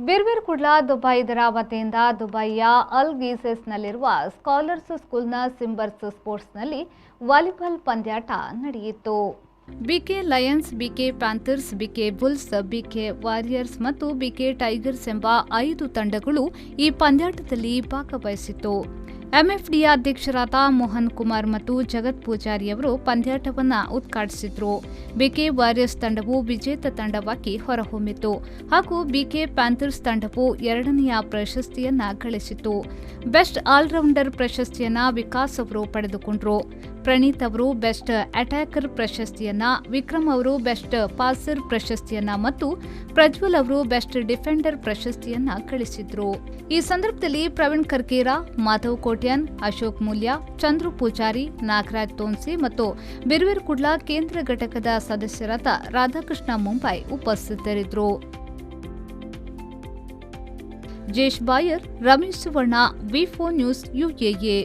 ಬಿರ್ಬಿರ್ Kudla Dubai ಇದರ ವತಿಯಿಂದ ದುಬೈಯ ಅಲ್ ಗೀಸೆಸ್ನಲ್ಲಿರುವ ಸ್ಕಾಲರ್ಸ್ ಸ್ಕೂಲ್ನ ಸಿಂಬರ್ಸ್ ಸ್ಪೋರ್ಟ್ಸ್ನಲ್ಲಿ ವಾಲಿಬಾಲ್ ಪಂದ್ಯಾಟ ನಡೆಯಿತು. BK lions, BK panthers, BK bulls, BK warriors ಮತ್ತು ಬಿಕೆ ಟೈಗರ್ಸ್ ಎಂಬ 5 ತಂಡಗಳು ಈ ಪಂದ್ಯಾಟದಲ್ಲಿ ಭಾಗವಹಿಸಿತು. ಎಂಎಫ್ಡಿಯ ಅಧ್ಯಕ್ಷರಾದ ಮೋಹನ್ ಕುಮಾರ್ ಮತ್ತು ಜಗತ್ ಪೂಜಾರಿ ಅವರು ಪಂದ್ಯಾಟವನ್ನು ಉದ್ಘಾಟಿಸಿದರು. ಬಿಕೆ ವಾರಿಯರ್ಸ್ ತಂಡವು ವಿಜೇತ ತಂಡವಾಗಿ ಹೊರಹೊಮ್ಮಿತು ಹಾಗೂ ಬಿಕೆ ಪ್ಯಾಂಥರ್ಸ್ ತಂಡವು 2ನೇ ಪ್ರಶಸ್ತಿಯನ್ನ ಗಳಿಸಿತು. ಬೆಸ್ಟ್ ಆಲ್ರೌಂಡರ್ ಪ್ರಶಸ್ತಿಯನ್ನ ವಿಕಾಸ್ ಅವರು ಪಡೆದುಕೊಂಡರು. ಪ್ರಣೀತ್ ಅವರು ಬೆಸ್ಟ್ ಅಟ್ಯಾಕರ್ ಪ್ರಶಸ್ತಿಯನ್ನ, ವಿಕ್ರಮ್ ಅವರು ಬೆಸ್ಟ್ ಪಾಸರ್ ಪ್ರಶಸ್ತಿಯನ್ನ ಮತ್ತು ಪ್ರಜ್ವಲ್ ಅವರು ಬೆಸ್ಟ್ ಡಿಫೆಂಡರ್ ಪ್ರಶಸ್ತಿಯನ್ನ ಗಳಿಸಿದ್ರು. ಈ ಸಂದರ್ಭದಲ್ಲಿ ಪ್ರವೀಣ್ ಕರ್ಕೇರಾ, ಮಾಧವ್ ಕೋಟ್ಯಾನ್, ಅಶೋಕ್ ಮೂಲ್ಯ, ಚಂದ್ರು ಪೂಜಾರಿ, ನಾಗರಾಜ್ ತೋನ್ಸಿ ಮತ್ತು ಬಿರ್ಬಿರ್ ಕುಡ್ಲಾ ಕೇಂದ್ರ ಘಟಕದ ಸದಸ್ಯರಾದ ರಾಧಾಕೃಷ್ಣ ಮುಂಬೈ ಉಪಸ್ಥಿತರಿದ್ದರು. ಜೇಶ್ ಬಾಯರ್, ರಮೇಶ್ ಸುವರ್ಣ, ವಿ4 ನ್ಯೂಸ್, UAA.